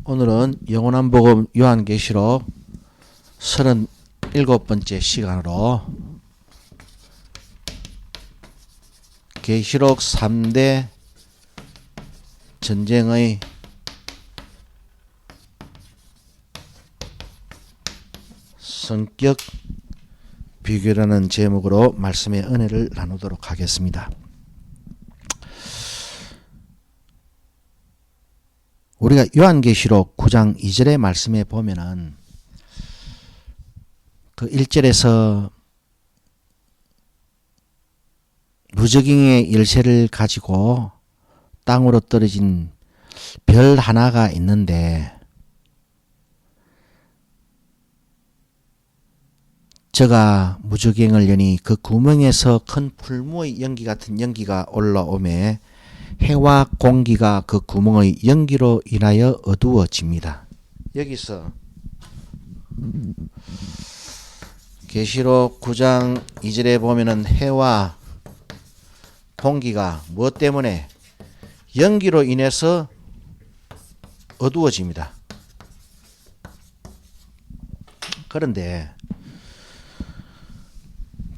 오늘은 영원한 복음 요한계시록 37번째 시간으로 계시록 3대 전쟁의 성격 비교라는 제목으로 말씀의 은혜를 나누도록 하겠습니다. 우리가 요한계시록 9장 2절의 말씀에 보면은 그 1절에서 무적행의 열쇠를 가지고 땅으로 떨어진 별 하나가 있는데 저가 무적행을 여니 그 구멍에서 큰 풀무의 연기 같은 연기가 올라오매 해와 공기가 그 구멍의 연기로 인하여 어두워집니다. 여기서 계시록 9장 2절에 보면은 해와 공기가 무엇 때문에 연기로 인해서 어두워집니다. 그런데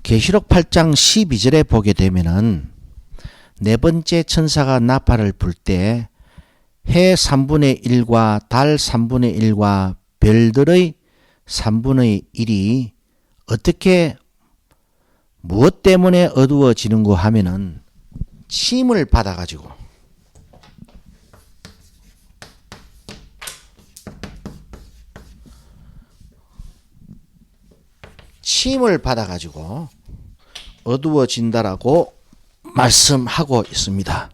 계시록 8장 12절에 보게 되면은 네 번째 천사가 나팔을 불 때 해 3분의 1과 달 3분의 1과 별들의 3분의 1이 어떻게 무엇 때문에 어두워지는고 하면은 침을 받아가지고 어두워진다라고 말씀하고 있습니다.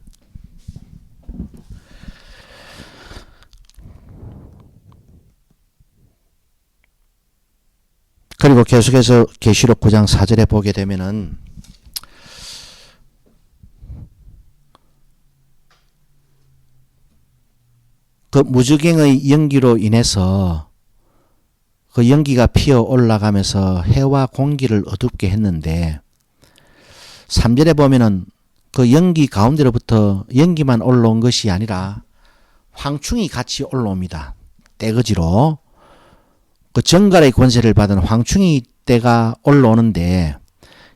그리고 계속해서 계시록 9장 4절에 보게 되면은 그 무적행의 연기로 인해서 그 연기가 피어 올라가면서 해와 공기를 어둡게 했는데 3절에 보면은 그 연기 가운데로부터 연기만 올라온 것이 아니라 황충이 같이 올라옵니다. 떼거지로 그 정갈의 권세를 받은 황충이 떼가 올라오는데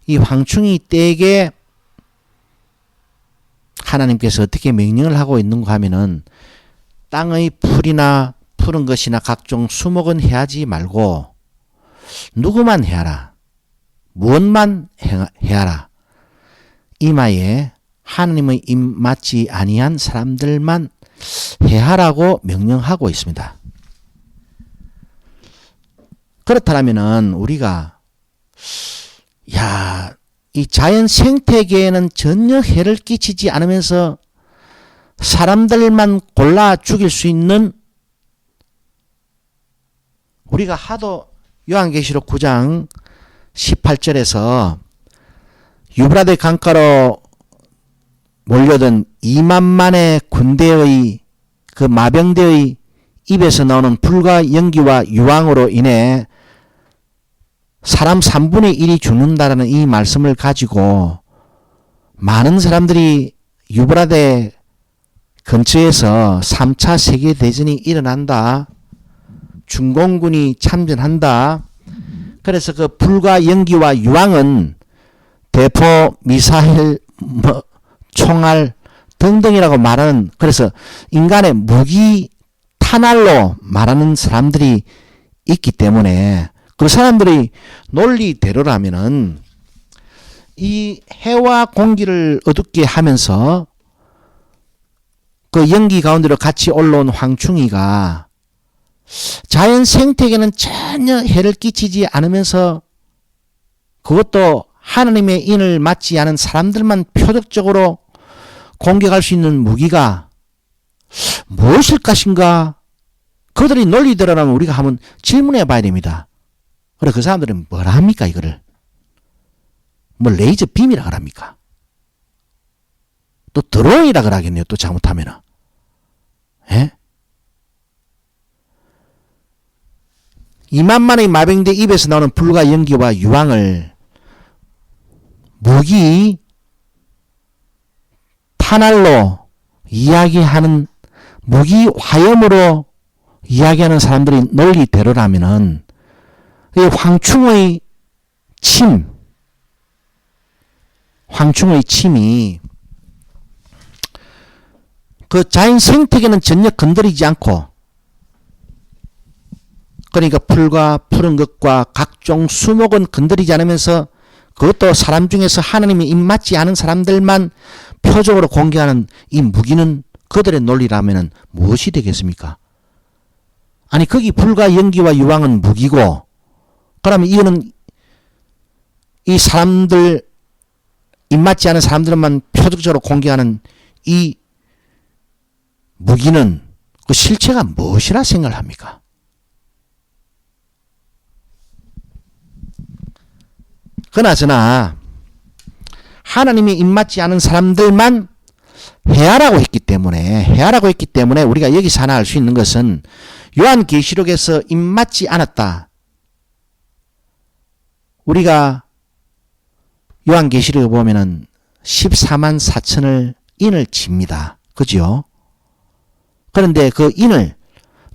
이 황충이 떼에게 하나님께서 어떻게 명령을 하고 있는가 하면은 땅의 풀이나 푸른 것이나 각종 수목은 해하지 말고 누구만 해하라. 무엇만 해하라. 이마에 하나님의 입 맞지 아니한 사람들만 해하라고 명령하고 있습니다. 그렇다면은 우리가 이 자연 생태계에는 전혀 해를 끼치지 않으면서 사람들만 골라 죽일 수 있는 우리가 하도 요한계시록 9장 18절에서 유브라데 강가로 몰려든 2만만의 군대의 그 마병대의 입에서 나오는 불과 연기와 유황으로 인해 사람 3분의 1이 죽는다라는 이 말씀을 가지고 많은 사람들이 유브라데 근처에서 3차 세계대전이 일어난다. 중공군이 참전한다. 그래서 그 불과 연기와 유황은 대포, 미사일, 총알 등등이라고 말하는 그래서 인간의 무기 탄알로 말하는 사람들이 있기 때문에 그 사람들의 논리대로라면은 이 해와 공기를 어둡게 하면서 그 연기 가운데로 같이 올라온 황충이가 자연 생태계는 전혀 해를 끼치지 않으면서 그것도 하나님의 인을 맞지 않은 사람들만 표적적으로 공격할 수 있는 무기가 무엇일 것인가? 그들이 논리대로라면 우리가 한번 질문해 봐야 됩니다. 그래 그 사람들은 뭐라 합니까 이거를? 뭐 레이저 빔이라 그럽니까? 또 드론이라 그러겠네요. 또 잘못하면은. 예? 2만만의 마병대 입에서 나오는 불과 연기와 유황을 무기 탄알로 이야기하는 무기 화염으로 이야기하는 사람들이 논리대로라면은 이 황충의 침이 그 자연 생태계는 전혀 건드리지 않고, 그러니까 풀과 푸른 것과 각종 수목은 건드리지 않으면서, 그것도 사람 중에서 하나님이 입맞지 않은 사람들만 표적으로 공개하는 이 무기는 그들의 논리라면 무엇이 되겠습니까? 아니, 거기 불과 연기와 유황은 무기고, 그러면 이거는 이 사람들, 입맞지 않은 사람들만 표적적으로 공개하는 이 무기는 그 실체가 무엇이라 생각을 합니까? 그나저나 하나님이 입맞지 않은 사람들만 해하라고 했기 때문에 우리가 여기서 하나 알 수 있는 것은 요한계시록에서 입맞지 않았다. 우리가 요한계시록에 보면은 14만 4천을 인을 칩니다. 그죠? 그런데 그 인을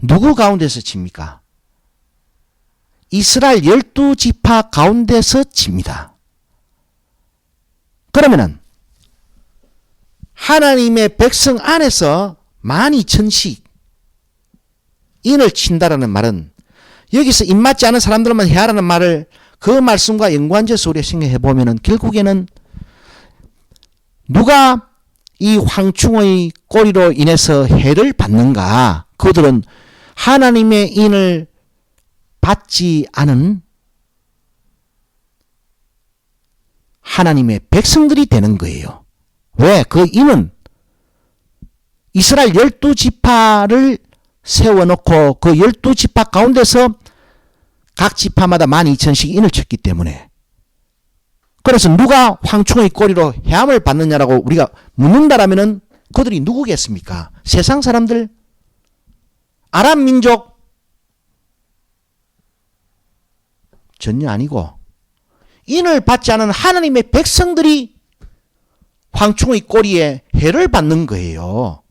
누구 가운데서 칩니까? 이스라엘 12지파 가운데서 칩니다. 그러면은 하나님의 백성 안에서 12,000씩 인을 친다라는 말은 여기서 입맞지 않은 사람들만 해야라는 말을 그 말씀과 연관지어서 우리가 생각해 보면은 결국에는 누가 이 황충의 꼬리로 인해서 해를 받는가? 그들은 하나님의 인을 받지 않은 하나님의 백성들이 되는 거예요. 왜? 그 인은 이스라엘 12지파를 세워놓고 그 12지파 가운데서 각 지파마다 12,000씩 인을 쳤기 때문에. 그래서 누가 황충의 꼬리로 해함을 받느냐라고 우리가 묻는다라면은 그들이 누구겠습니까? 세상 사람들? 아람 민족? 전혀 아니고 인을 받지 않은 하나님의 백성들이 황충의 꼬리에 해를 받는 거예요.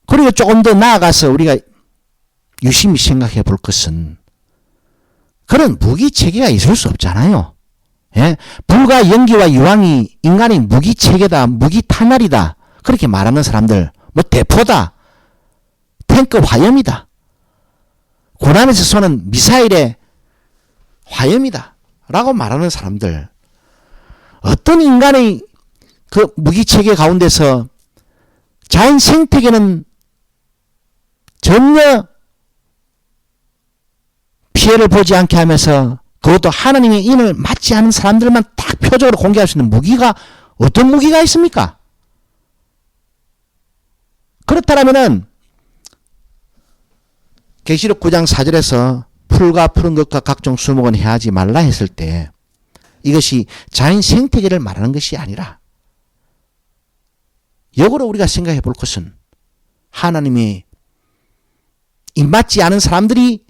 그리고 조금 더 나아가서 우리가 유심히 생각해 볼 것은 그런 무기체계가 있을 수 없잖아요. 예? 불과 연기와 유황이 인간의 무기체계다, 무기탄날이다 그렇게 말하는 사람들, 뭐 대포다, 탱크 화염이다, 고난에서 쏘는 미사일의 화염이다 라고 말하는 사람들, 어떤 인간의 그 무기체계 가운데서 자연 생태계는 전혀 피해를 보지 않게 하면서 그것도 하나님의 인을 맞지 않은 사람들만 딱 표적으로 공개할 수 있는 무기가 어떤 무기가 있습니까? 그렇다면은 계시록 9장 4절에서 풀과 푸른 것과 각종 수목은 해하지 말라 했을 때 이것이 자연 생태계를 말하는 것이 아니라 역으로 우리가 생각해 볼 것은 하나님이 입맞지 않은 사람들이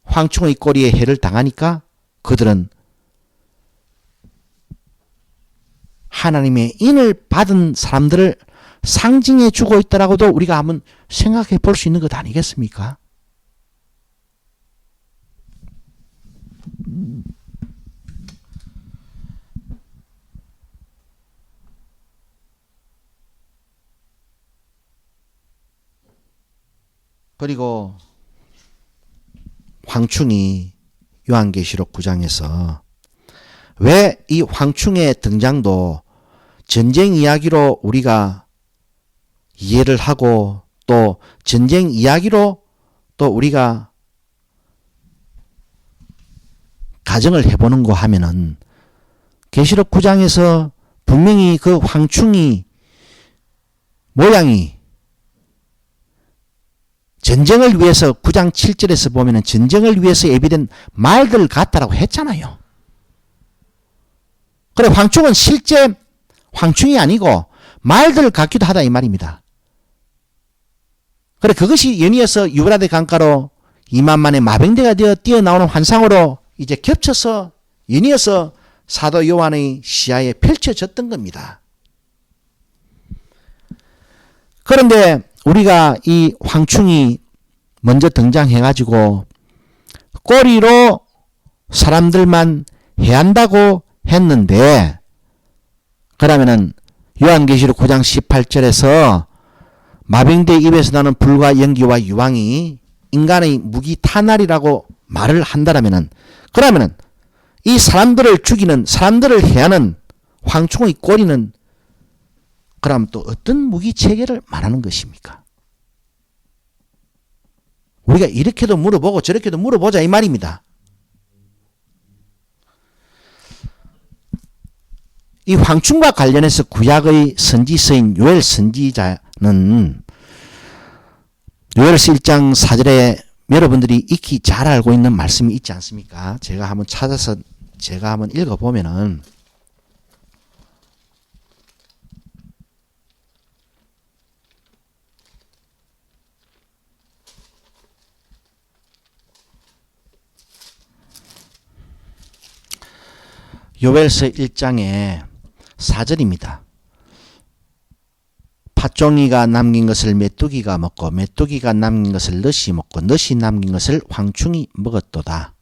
황충의 꼬리에 해를 당하니까 그들은 하나님의 인을 받은 사람들을 상징해 주고 있다라고도 우리가 한번 생각해 볼 수 있는 것 아니겠습니까? 그리고 황충이 요한계시록 9장에서 왜 이 황충의 등장도 전쟁 이야기로 우리가 이해를 하고 또 전쟁 이야기로 또 우리가 가정을 해보는고 하면은 계시록 9장에서 분명히 그 황충이 모양이 전쟁을 위해서 9장 7절에서 보면은 전쟁을 위해서 예비된 말들 같다라고 했잖아요. 그래 황충은 실제 황충이 아니고 말들 같기도 하다 이 말입니다. 그래 그것이 연이어서 유브라데 강가로 2만 만의 마병대가 되어 뛰어나오는 환상으로 이제 겹쳐서 연이어서 사도 요한의 시야에 펼쳐졌던 겁니다. 그런데 우리가 이 황충이 먼저 등장해가지고 꼬리로 사람들만 해한다고 했는데, 그러면은 요한계시록 9장 18절에서 마병대 입에서 나는 불과 연기와 유황이 인간의 무기 탄알이라고 말을 한다라면은, 그러면은 이 사람들을 죽이는, 사람들을 해하는 황충의 꼬리는 그럼 또 어떤 무기 체계를 말하는 것입니까? 우리가 이렇게도 물어보고 저렇게도 물어보자 이 말입니다. 이 황충과 관련해서 구약의 선지서인 요엘 선지자는 요엘서 1장 4절에 여러분들이 익히 잘 알고 있는 말씀이 있지 않습니까? 제가 한번 찾아서 제가 한번 읽어보면은, 요엘서 1장의 4절입니다. 팥종이가 남긴 것을 메뚜기가 먹고 메뚜기가 남긴 것을 넛이 먹고 넛이 남긴 것을 황충이 먹었도다.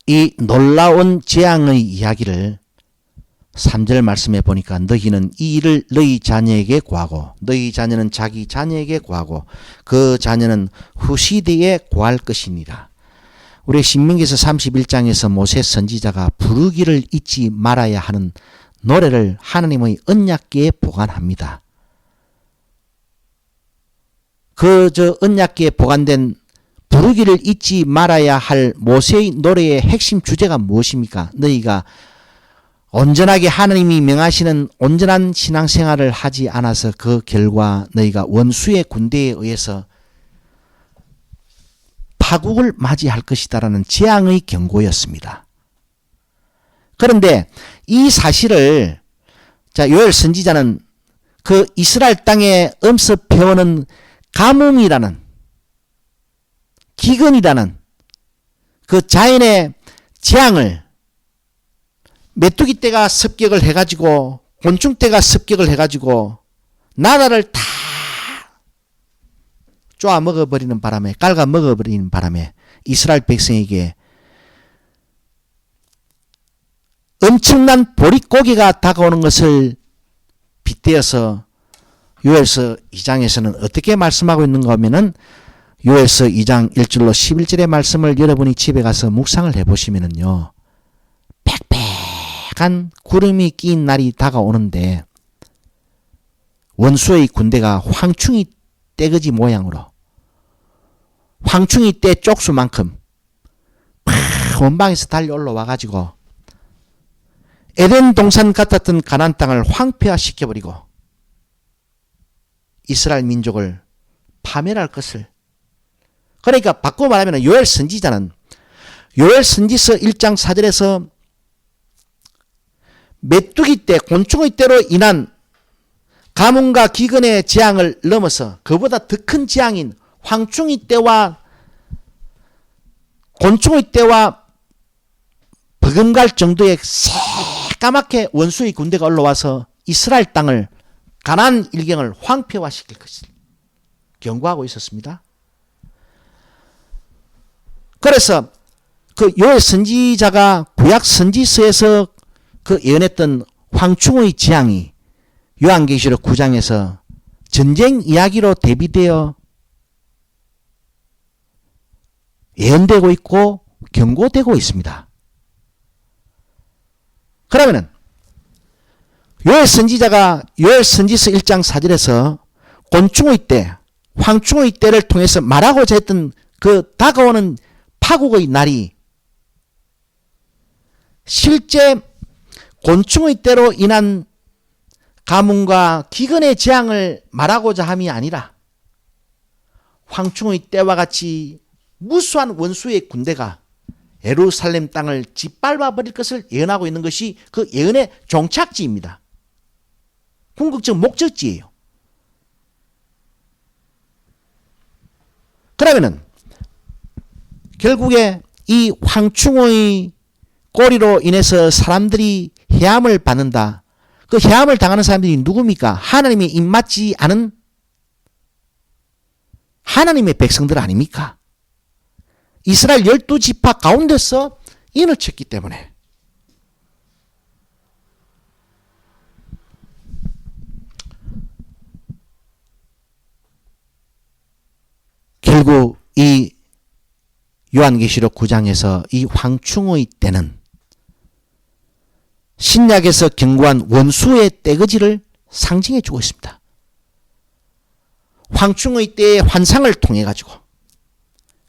이 놀라운 재앙의 이야기를 3절 말씀에 보니까 너희는 이 일을 너희 자녀에게 구하고 너희 자녀는 자기 자녀에게 구하고 그 자녀는 후시대에 구할 것이니라. 우리 신명기서 31장에서 모세 선지자가 부르기를 잊지 말아야 하는 노래를 하나님의 언약궤에 보관합니다. 그 언약궤에 보관된 부르기를 잊지 말아야 할 모세의 노래의 핵심 주제가 무엇입니까? 너희가 온전하게 하나님이 명하시는 온전한 신앙생활을 하지 않아서 그 결과 너희가 원수의 군대에 의해서 파국을 맞이할 것이다라는 재앙의 경고였습니다. 그런데 이 사실을 요엘 선지자는 그 이스라엘 땅에 엄습해오는 가뭄이라는, 기근이라는 그 자연의 재앙을 메뚜기 떼가 습격을 해가지고 곤충 떼가 습격을 해가지고 나라를 다 쪼아 먹어버리는 바람에, 깔아 먹어버리는 바람에 이스라엘 백성에게 엄청난 보릿고개가 다가오는 것을 빗대어서 요엘서 2장에서는 어떻게 말씀하고 있는가 하면은 요엘서 2장 1절로 11절의 말씀을 여러분이 집에 가서 묵상을 해보시면은요, 빽빽한 구름이 낀 날이 다가오는데 원수의 군대가 황충이 떼거지 모양으로 황충이 떼 쪽수만큼 원방에서 달려 올라와 가지고 에덴 동산 같았던 가나안 땅을 황폐화시켜버리고 이스라엘 민족을 파멸할 것을, 그러니까 바꿔 말하면 요엘 선지자는 요엘 선지서 1장 4절에서 메뚜기 떼, 곤충의 떼로 인한 가뭄과 기근의 재앙을 넘어서 그보다 더 큰 재앙인 황충의 떼와 곤충의 떼와 버금갈 정도의 새까맣게 원수의 군대가 올라와서 이스라엘 땅을, 가나안 일경을 황폐화시킬 것을 경고하고 있었습니다. 그래서 그 요엘 선지자가 구약 선지서에서 그 예언했던 황충의 재앙이 요한계시록 9장에서 전쟁 이야기로 대비되어 예언되고 있고 경고되고 있습니다. 그러면은 요엘 선지자가 요엘 선지서 1장 4절에서 곤충의 때, 황충의 때를 통해서 말하고자 했던 그 다가오는 파국의 날이 실제 곤충의 때로 인한 가뭄과 기근의 재앙을 말하고자 함이 아니라 황충의 때와 같이 무수한 원수의 군대가 예루살렘 땅을 짓밟아 버릴 것을 예언하고 있는 것이 그 예언의 종착지입니다. 궁극적 목적지예요. 그러면은 결국에 이 황충의 꼬리로 인해서 사람들이 해함을 받는다. 그 해함을 당하는 사람들이 누굽니까? 하나님의 입맞지 않은 하나님의 백성들 아닙니까? 이스라엘 12지파 가운데서 인을 쳤기 때문에. 결국 이 요한계시록 9장에서 이 황충의 때는 신약에서 경고한 원수의 때거지를 상징해 주고 있습니다. 황충의 때의 환상을 통해 가지고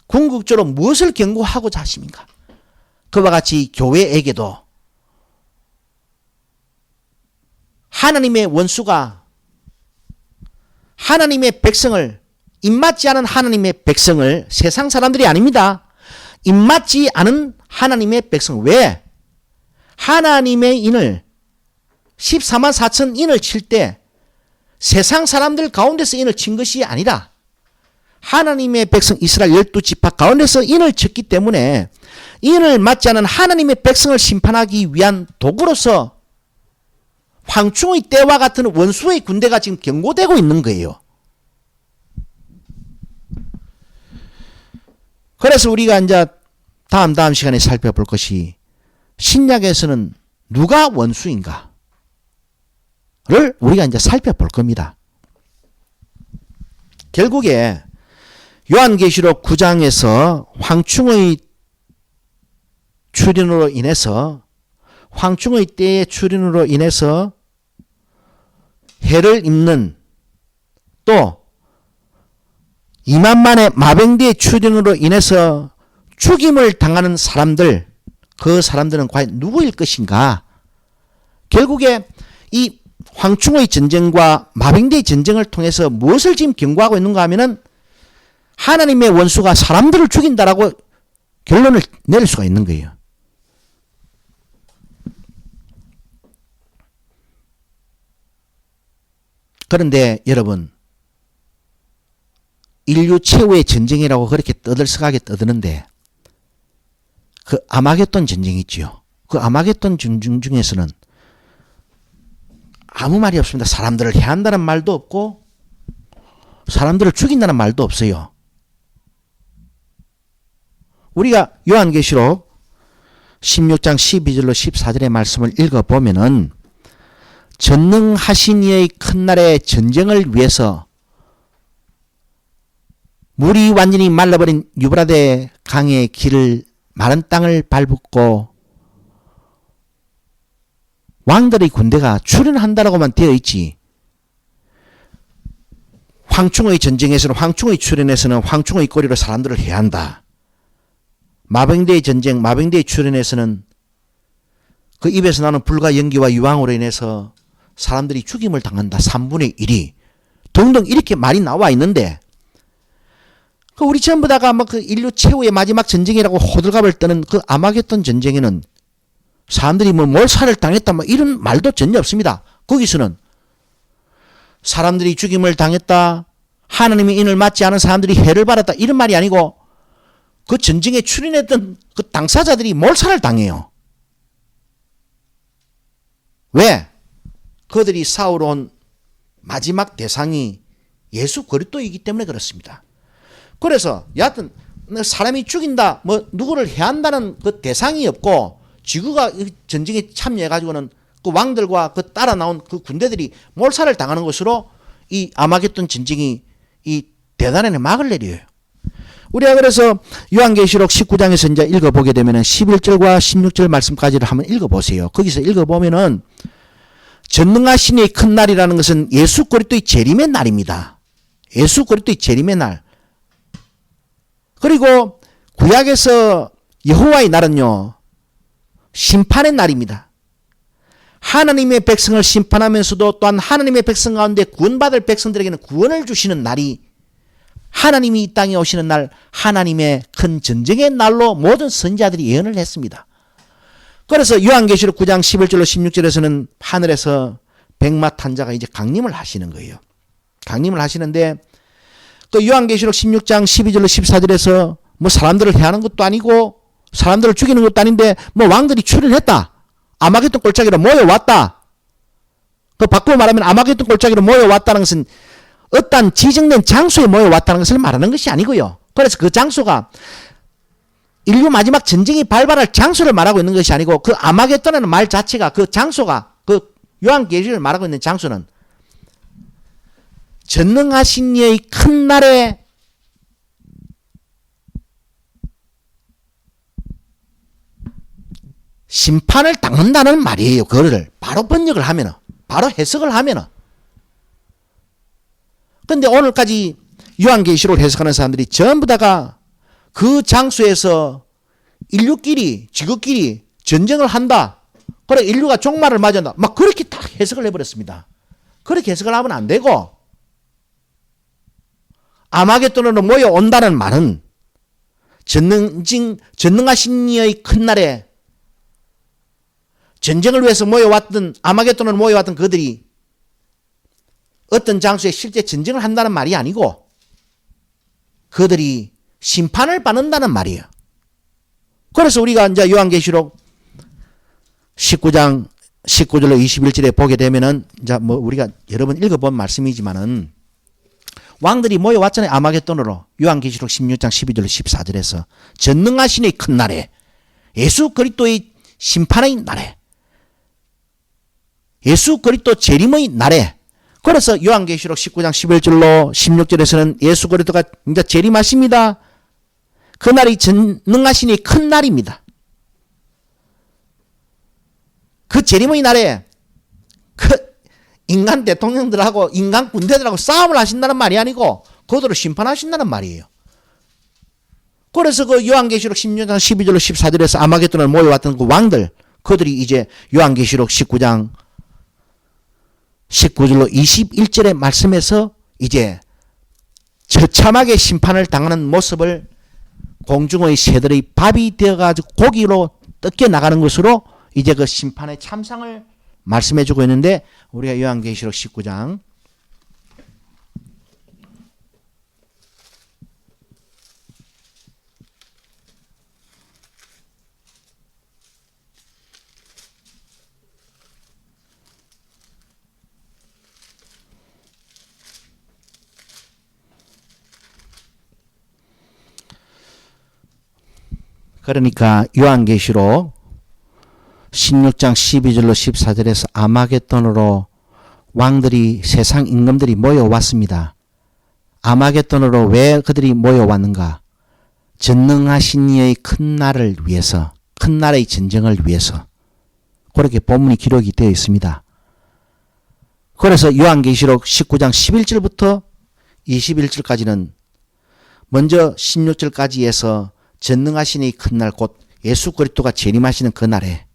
궁극적으로 무엇을 경고하고자 하십니까? 그와 같이 교회에게도 하나님의 원수가 하나님의 백성을, 입맞지 않은 하나님의 백성을, 세상 사람들이 아닙니다. 입맞지 않은 하나님의 백성. 왜? 하나님의 인을 14만 4천 인을 칠 때 세상 사람들 가운데서 인을 친 것이 아니라 하나님의 백성 이스라엘 12지파 가운데서 인을 쳤기 때문에 인을 맞지 않은 하나님의 백성을 심판하기 위한 도구로서 황충의 때와 같은 원수의 군대가 지금 경고되고 있는 거예요. 그래서 우리가 이제 다음 시간에 살펴볼 것이 신약에서는 누가 원수인가를 우리가 이제 살펴볼 겁니다. 결국에 요한계시록 9장에서 황충의 출현으로 인해서 황충의 때의 출현으로 인해서 해를 입는 또 2만만의 마병대의 출현으로 인해서 죽임을 당하는 사람들, 그 사람들은 과연 누구일 것인가? 결국에 이 황충의 전쟁과 마병대의 전쟁을 통해서 무엇을 지금 경고하고 있는가 하면은 하나님의 원수가 사람들을 죽인다라고 결론을 내릴 수가 있는 거예요. 그런데 여러분, 인류 최후의 전쟁이라고 그렇게 떠들썩하게 떠드는데 그 아마겟돈 전쟁이 있지요. 그 아마겟돈 전쟁 중에서는 아무 말이 없습니다. 사람들을 해한다는 말도 없고 사람들을 죽인다는 말도 없어요. 우리가 요한계시록 16장 12절로 14절의 말씀을 읽어보면은 전능하신 이의 큰 날의 전쟁을 위해서 물이 완전히 말라버린 유브라데 강의 길을 마른 땅을 밟고 왕들의 군대가 출현한다라고만 되어 있지. 황충의 전쟁에서는 황충의 출현에서는 황충의 꼬리로 사람들을 해한다. 마병대의 전쟁, 마병대의 출현에서는 그 입에서 나는 불과 연기와 유황으로 인해서 사람들이 죽임을 당한다. 3분의 1이. 등등 이렇게 말이 나와 있는데 그 우리 전부 다가 뭐 그 인류 최후의 마지막 전쟁이라고 호들갑을 떠는 그 아마겟돈 전쟁에는 사람들이 뭐 몰살을 당했다 뭐 이런 말도 전혀 없습니다. 거기서는 사람들이 죽임을 당했다. 하나님의 인을 맞지 않은 사람들이 해를 받았다. 이런 말이 아니고 그 전쟁에 출연했던 그 당사자들이 몰살을 당해요. 왜? 그들이 싸우러 마지막 대상이 예수 그리스도이기 때문에 그렇습니다. 그래서 여하튼 사람이 죽인다, 뭐 누구를 해한다는 그 대상이 없고 지구가 전쟁에 참여해가지고는 그 왕들과 그 따라 나온 그 군대들이 몰살을 당하는 것으로 이 아마겟돈 전쟁이 이 대단한 막을 내려요. 우리가 그래서 요한계시록 19장에서 이제 읽어보게 되면 11절과 16절 말씀까지를 한번 읽어보세요. 거기서 읽어보면은 전능하신 이의 큰 날이라는 것은 예수 그리스도의 재림의 날입니다. 예수 그리스도의 재림의 날. 그리고 구약에서 여호와의 날은요, 심판의 날입니다. 하나님의 백성을 심판하면서도 또한 하나님의 백성 가운데 구원받을 백성들에게는 구원을 주시는 날이 하나님이 이 땅에 오시는 날, 하나님의 큰 전쟁의 날로 모든 선지자들이 예언을 했습니다. 그래서 요한계시록 9장 11절로 16절에서는 하늘에서 백마탄자가 이제 강림을 하시는 거예요. 강림을 하시는데 또 요한계시록 16장 12절로 14절에서 뭐 사람들을 해하는 것도 아니고 사람들을 죽이는 것도 아닌데 뭐 왕들이 출현했다. 아마겟돈 골짜기로 모여왔다. 그 바꾸어 말하면 아마겟돈 골짜기로 모여왔다는 것은 어떤 지정된 장소에 모여왔다는 것을 말하는 것이 아니고요. 그래서 그 장소가 인류 마지막 전쟁이 발발할 장소를 말하고 있는 것이 아니고 그 아마겟돈이라는 말 자체가 그 장소가 그 요한계시를 말하고 있는 장소는 전능하신 이의 큰 날에 심판을 당한다는 말이에요. 그거를 바로 번역을 하면은, 바로 해석을 하면은. 근데 오늘까지 요한계시록을 해석하는 사람들이 전부 다가 그 장소에서 인류끼리, 지구끼리 전쟁을 한다. 그래, 인류가 종말을 맞이한다. 막 그렇게 딱 해석을 해버렸습니다. 그렇게 해석을 하면 안 되고, 아마겟돈으로 모여온다는 말은 전능하신 이의 큰 날에 전쟁을 위해서 모여왔던, 아마겟돈으로 모여왔던 그들이 어떤 장소에 실제 전쟁을 한다는 말이 아니고 그들이 심판을 받는다는 말이에요. 그래서 우리가 이제 요한계시록 19장 19절로 21절에 보게 되면은 이제 뭐 우리가 여러 번 읽어본 말씀이지만은 왕들이 모여왔잖아요. 아마겟돈으로. 요한계시록 16장 12절로 14절에서 전능하신 이의 큰 날에, 예수 그리스도의 심판의 날에, 예수 그리스도 재림의 날에. 그래서 요한계시록 19장 11절로 16절에서는 예수 그리스도가 이제 재림하십니다. 그 날이 전능하신 이의 큰 날입니다. 그 재림의 날에 그 인간 대통령들하고 인간 군대들하고 싸움을 하신다는 말이 아니고 그들을 심판하신다는 말이에요. 그래서 그 요한계시록 16장 12절로 14절에서 아마겟돈을 모여왔던 그 왕들, 그들이 이제 요한계시록 19장 19절로 21절의 말씀에서 이제 처참하게 심판을 당하는 모습을 공중의 새들의 밥이 되어가지고 고기로 뜯겨 나가는 것으로 이제 그 심판의 참상을 말씀해주고 있는데, 우리가 요한계시록 19장 그러니까 요한계시록 16장 12절로 14절에서 아마겟돈으로 왕들이, 세상 임금들이 모여왔습니다. 아마겟돈으로 왜 그들이 모여왔는가? 전능하신 이의 큰 날을 위해서, 큰 날의 전쟁을 위해서. 그렇게 본문이 기록이 되어 있습니다. 그래서 요한계시록 19장 11절부터 21절까지는 먼저 16절까지에서 전능하신 이 큰 날, 곧 예수 그리스도가 재림하시는 그 날에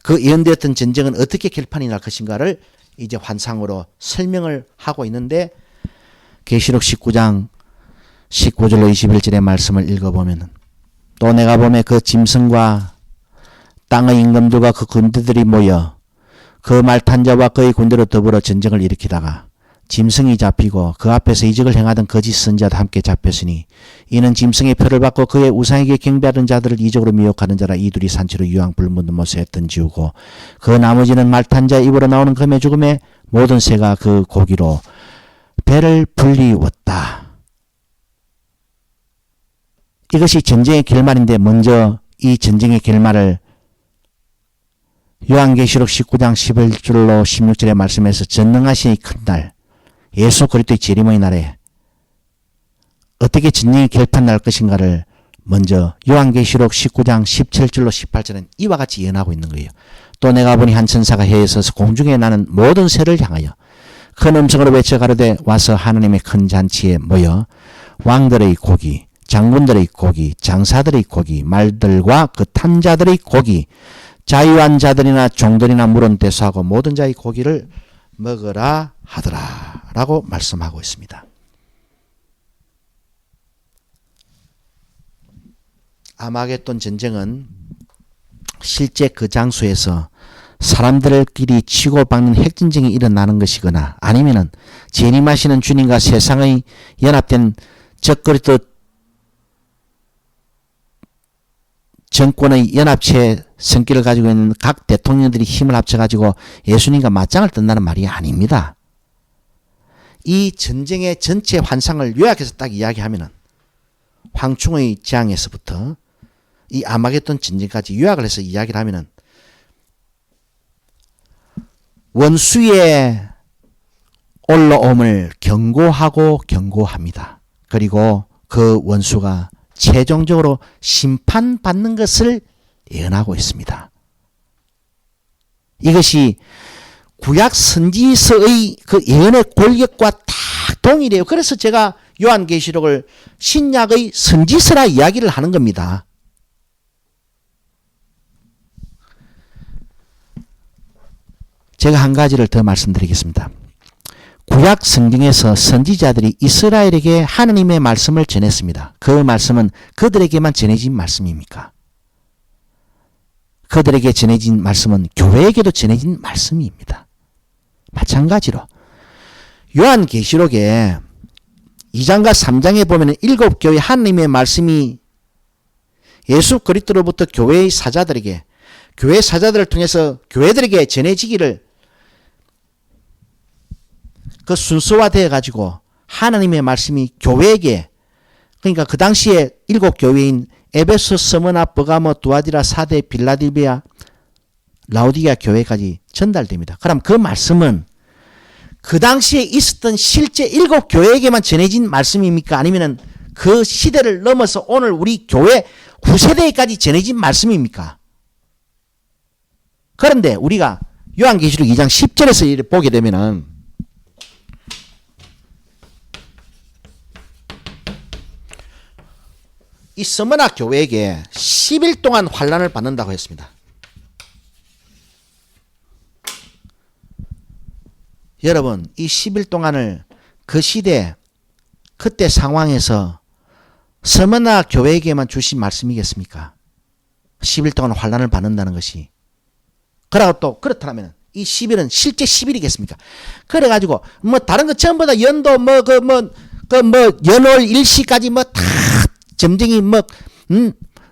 그 예언되었던 전쟁은 어떻게 결판이 날 것인가를 이제 환상으로 설명을 하고 있는데, 계시록 19장 19절로 21절의 말씀을 읽어보면, 또 내가 보매 그 짐승과 땅의 임금들과 그 군대들이 모여 그 말탄 자와 그의 군대로 더불어 전쟁을 일으키다가 짐승이 잡히고 그 앞에서 이적을 행하던 거짓 선지자도 함께 잡혔으니 이는 짐승의 표를 받고 그의 우상에게 경배하던 자들을 이적으로 미혹하는 자라. 이 둘이 산채로 유황 불 묻는 못에 던지우고 그 나머지는 말탄 자의 입으로 나오는 금의 죽음에 모든 새가 그 고기로 배를 불리웠다. 이것이 전쟁의 결말인데, 먼저 이 전쟁의 결말을 요한계시록 19장 11절로 16절의 말씀에서 전능하신 이 큰 날, 예수 그리스도의 재림의 날에 어떻게 전쟁이 결판 날 것인가를 먼저 요한계시록 19장 17절로 18절은 이와 같이 예언하고 있는 거예요. 또 내가 보니 한 천사가 해에 서서 공중에 나는 모든 새를 향하여 큰 음성으로 외쳐 가로되 와서 하나님의 큰 잔치에 모여 왕들의 고기, 장군들의 고기, 장사들의 고기, 말들과 그 탄 자들의 고기, 자유한 자들이나 종들이나 물은 대수하고 모든 자의 고기를 먹으라 하더라 라고 말씀하고 있습니다. 아마겟돈 전쟁은 실제 그 장소에서 사람들끼리 치고받는 핵전쟁이 일어나는 것이거나 아니면은 재림하시는 주님과 세상의 연합된 적그리스도 정권의 연합체 성격을 가지고 있는 각 대통령들이 힘을 합쳐가지고 예수님과 맞짱을 뜬다는 말이 아닙니다. 이 전쟁의 전체 환상을 요약해서 딱 이야기하면은 황충의 재앙에서부터 이 아마겟돈 전쟁까지 요약을 해서 이야기를 하면은 원수의 올라옴을 경고하고 경고합니다. 그리고 그 원수가 최종적으로 심판받는 것을 예언하고 있습니다. 이것이 구약 선지서의 그 예언의 권력과 딱 동일해요. 그래서 제가 요한계시록을 신약의 선지서라 이야기를 하는 겁니다. 제가 한 가지를 더 말씀드리겠습니다. 구약 성경에서 선지자들이 이스라엘에게 하나님의 말씀을 전했습니다. 그 말씀은 그들에게만 전해진 말씀입니까? 그들에게 전해진 말씀은 교회에게도 전해진 말씀입니다. 마찬가지로 요한계시록에 2장과 3장에 보면 7교회 하나님의 말씀이 예수 그리스도로부터 교회의 사자들에게, 교회 사자들을 통해서 교회들에게 전해지기를 그 순서화되어 가지고 하나님의 말씀이 교회에게, 그러니까 그 당시에 7교회인 에베소, 스무나, 버가모, 두아디라, 사데, 빌라델비아, 라오디게아 교회까지 전달됩니다. 그럼 그 말씀은 그 당시에 있었던 실제 7교회에게만 전해진 말씀입니까? 아니면 그 시대를 넘어서 오늘 우리 교회 9세대까지 전해진 말씀입니까? 그런데 우리가 요한계시록 2장 10절에서 이렇게 보게 되면은 이 스무나 교회에게 10일 동안 환난을 받는다고 했습니다. 여러분, 이 10일 동안을 그 시대, 그때 상황에서 스무나 교회에게만 주신 말씀이겠습니까? 10일 동안 환난을 받는다는 것이. 그러고 또 그렇다면 이 10일은 실제 10일이겠습니까? 그래가지고 뭐 다른 거 전부 다 연도 연월 일시까지 다 점쟁이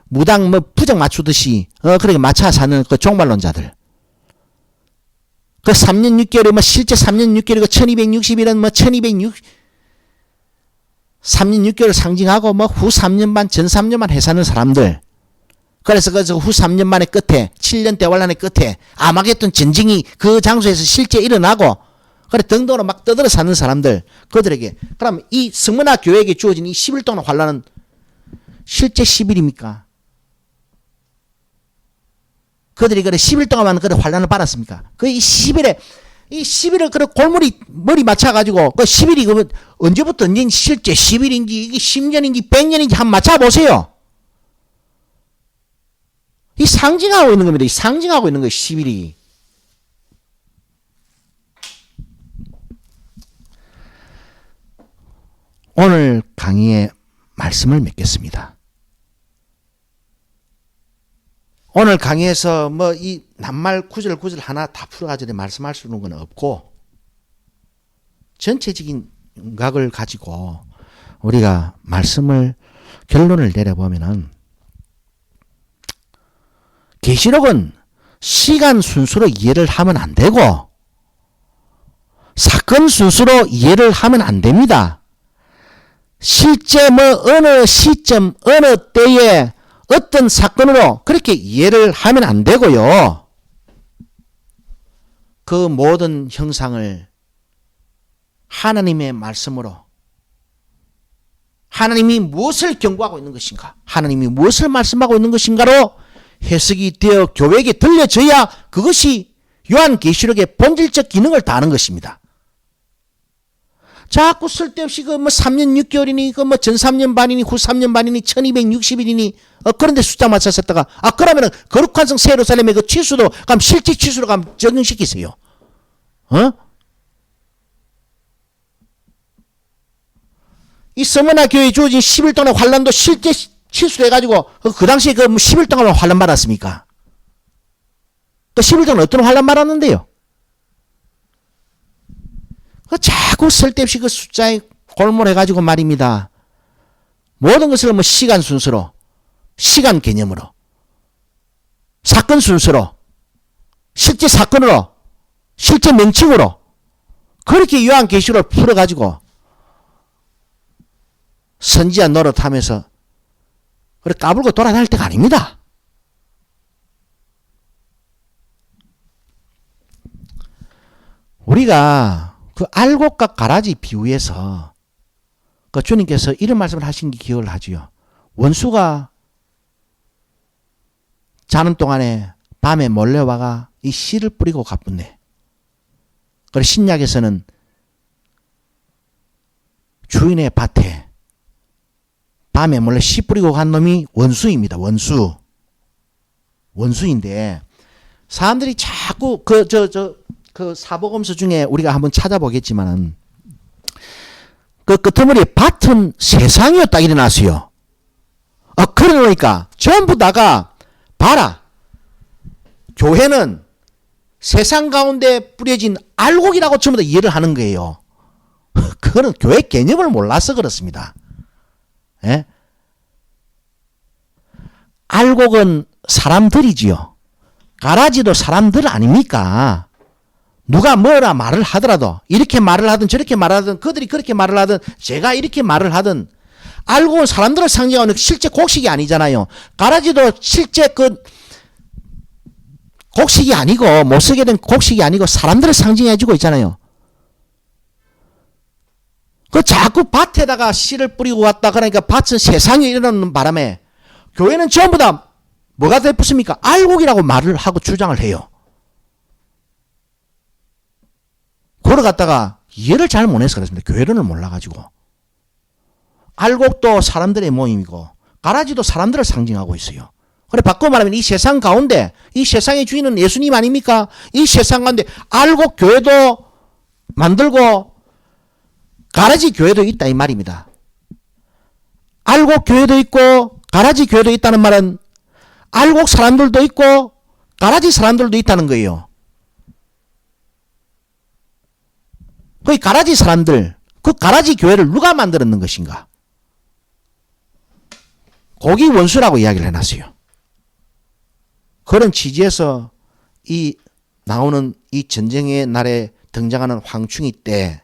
무당 부정 맞추듯이 그렇게 맞춰 사는 그 종말론자들. 그 3년 6개월이 실제 3년 6개월이고 1260일은 3년 6개월을 상징하고 후 3년 반, 전 3년 반 해사는 사람들. 그래서 그 후 3년 만의 끝에 7년 대환란의 끝에 아마겟돈 전쟁이 그 장소에서 실제 일어나고 그래 등등으로 막 떠들어 사는 사람들, 그들에게 그럼 이 스무나 교회에게 주어진 이 10일 동안 환란은 실제 10일입니까? 그들이 그래 10일 동안만 그래 환란을 받았습니까? 그 이 10일을 그래 골머리 머리 맞춰 가지고 그 10일이 그 언제부터 언제인지 실제 10일인지 이게 10년인지 100년인지 한번 맞춰 보세요. 이 상징하고 있는 겁니다. 이 상징하고 있는 거예요. 10일이. 오늘 강의의 말씀을 맺겠습니다. 오늘 강의에서 이 낱말 구절 하나 다 풀어가지고 말씀할 수 있는 건 없고 전체적인 감각을 가지고 우리가 말씀을 결론을 내려보면은 계시록은 시간 순서로 이해를 하면 안 되고 사건 순서로 이해를 하면 안 됩니다. 실제 어느 시점 어느 때에 어떤 사건으로 그렇게 이해를 하면 안 되고요. 그 모든 형상을 하나님의 말씀으로 하나님이 무엇을 경고하고 있는 것인가, 하나님이 무엇을 말씀하고 있는 것인가로 해석이 되어 교회에게 들려져야 그것이 요한계시록의 본질적 기능을 다하는 것입니다. 자꾸 쓸데없이 3년 6개월이니 전 3년 반이니 후 3년 반이니 1260일이니 그런데 숫자 맞춰 썼다가 그러면은 거룩한 성 세루살렘의 그 치수도 그럼 실제 치수로 적용시키세요. 이 스무나 교회에 주어진 10일 동안 환란도 실제 치수로 해가지고 그 당시에 10일 동안 환란 받았습니까? 그 10일 동안 어떤 환란 받았는데요? 자꾸 쓸데없이 그 숫자에 골몰해가지고 말입니다. 모든 것을 시간 순서로, 시간 개념으로. 사건 순서로, 실제 사건으로, 실제 명칭으로 그렇게 요한계시록을 풀어가지고 선지자 노릇하면서 그래 까불고 돌아다닐 때가 아닙니다. 우리가 그 알곡과 가라지 비유에서 그 주님께서 이런 말씀을 하신 게 기억을 하지요. 원수가 자는 동안에 밤에 몰래 와가 이 씨를 뿌리고 가뿐네. 그리고 신약에서는 주인의 밭에 밤에 몰래 씨 뿌리고 간 놈이 원수입니다. 원수. 원수인데 사람들이 자꾸 그 사복음서 중에 우리가 한번 찾아보겠지만은 그 끄트머리에 밭은 세상이었다 일어났어요. 그러니까 전부 다가 봐라. 교회는 세상 가운데 뿌려진 알곡이라고 전부 다 이해를 하는 거예요. 그거는 교회 개념을 몰라서 그렇습니다. 예? 알곡은 사람들이지요. 가라지도 사람들 아닙니까? 누가 뭐라 말을 하더라도 이렇게 말을 하든 저렇게 말을 하든 그들이 그렇게 말을 하든 제가 이렇게 말을 하든 알곡은 사람들을 상징하는 실제 곡식이 아니잖아요. 가라지도 실제 그 곡식이 아니고 못 쓰게 된 곡식이 아니고 사람들을 상징해주고 있잖아요. 그 자꾸 밭에다가 씨를 뿌리고 왔다 그러니까 밭은 세상에 일어나는 바람에 교회는 전부 다 뭐가 됐습니까? 알곡이라고 말을 하고 주장을 해요. 그걸 갖다가 이해를 잘 못해서 그렇습니다. 교회론을 몰라가지고. 알곡도 사람들의 모임이고 가라지도 사람들을 상징하고 있어요. 그래 바꿔 말하면 이 세상 가운데 이 세상의 주인은 예수님 아닙니까? 이 세상 가운데 알곡 교회도 만들고 가라지 교회도 있다 이 말입니다. 알곡 교회도 있고 가라지 교회도 있다는 말은 알곡 사람들도 있고 가라지 사람들도 있다는 거예요. 그 가라지 사람들, 그 가라지 교회를 누가 만들었는 것인가? 거기 원수라고 이야기를 해놨어요. 그런 취지에서 이 나오는 이 전쟁의 날에 등장하는 황충이 때,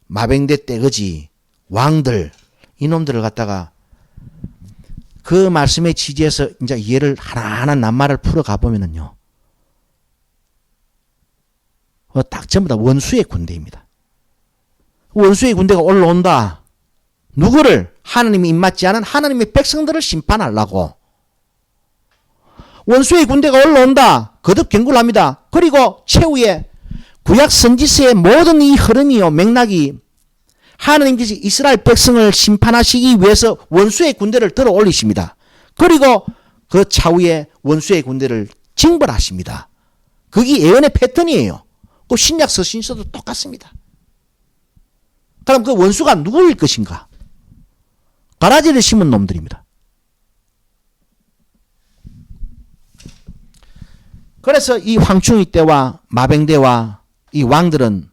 마병대 떼거지, 왕들, 이놈들을 갖다가 그 말씀의 취지에서 이제 이해를 하나하나 낱말을 풀어가 보면은요. 딱 전부 다 원수의 군대입니다. 원수의 군대가 올라온다. 누구를? 하나님이 입맞지 않은 하나님의 백성들을 심판하려고. 원수의 군대가 올라온다. 거듭 경고를 합니다. 그리고 최후에 구약 선지서의 모든 이 흐름이요 맥락이 하나님께서 이스라엘 백성을 심판하시기 위해서 원수의 군대를 들어 올리십니다. 그리고 그 차후에 원수의 군대를 징벌하십니다. 그게 예언의 패턴이에요. 그 신약 서신서도 똑같습니다. 그럼 그 원수가 누구일 것인가? 가라지를 심은 놈들입니다. 그래서 이 황충이 때와 마병대와 이 왕들은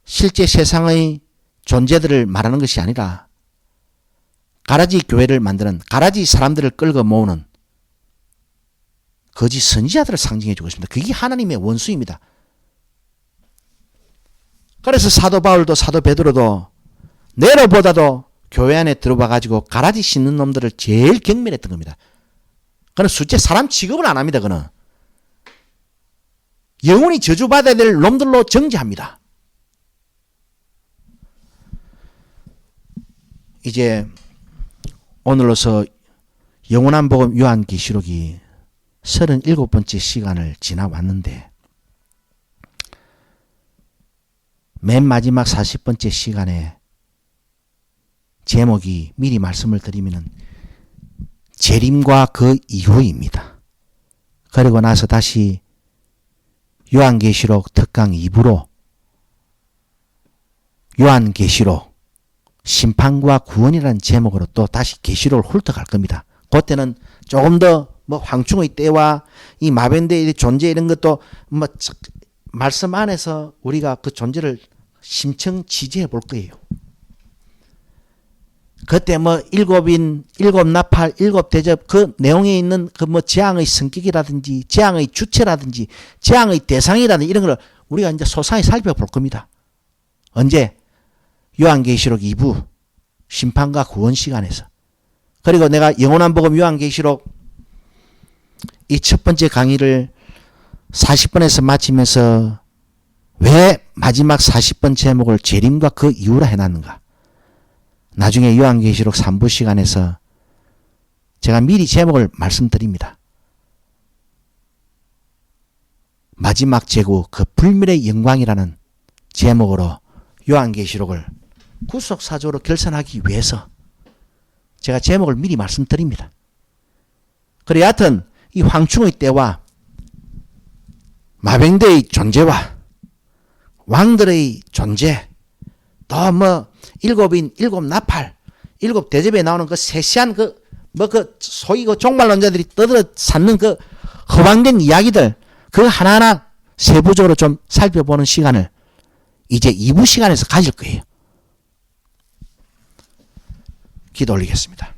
실제 세상의 존재들을 말하는 것이 아니라 가라지 교회를 만드는 가라지 사람들을 끌고 모으는 거짓 선지자들을 상징해 주고 있습니다. 그게 하나님의 원수입니다. 그래서 사도 바울도 사도 베드로도 네로보다도 교회 안에 들어와 가지고 가라지 씹는 놈들을 제일 경멸했던 겁니다. 그는 숫자 사람 취급을 안 합니다. 그는 영원히 저주받아야 될 놈들로 정죄합니다. 이제 오늘로서 영원한 복음 요한계시록이 37번째 시간을 지나왔는데 맨 마지막 40번째 시간에 제목이 미리 말씀을 드리면은 재림과 그 이후입니다. 그리고 나서 다시 요한계시록 특강 2부로 요한계시록 심판과 구원이라는 제목으로 또 다시 계시록을 훑어갈 겁니다. 그때는 조금 더 뭐 황충의 때와 이 마병대의 존재 이런 것도 뭐 말씀 안에서 우리가 그 존재를 심층 지지해 볼 거예요. 그때 뭐 일곱인, 일곱나팔, 일곱대접 그 내용에 있는 그 뭐 재앙의 성격이라든지 재앙의 주체라든지 재앙의 대상이라든지 이런 걸 우리가 이제 소상히 살펴볼 겁니다. 언제? 요한계시록 2부 심판과 구원 시간에서. 그리고 내가 영원한 복음 요한계시록 이 첫 번째 강의를 40번에서 마치면서 왜 마지막 40번 제목을 재림과 그 이후라 해놨는가? 나중에 요한계시록 3부 시간에서 제가 미리 제목을 말씀드립니다. 마지막 제국 그 불멸의 영광이라는 제목으로 요한계시록을 구속사조로 결산하기 위해서 제가 제목을 미리 말씀드립니다. 그래 여하튼 이 황충의 때와 마병대의 존재와 왕들의 존재 또 뭐 일곱인, 일곱나팔, 일곱대접에 나오는 그 세시한 소위 그 종말론자들이 떠들어 찾는 그 허황된 이야기들 그 하나하나 세부적으로 좀 살펴보는 시간을 이제 2부 시간에서 가질 거예요. 기도 올리겠습니다.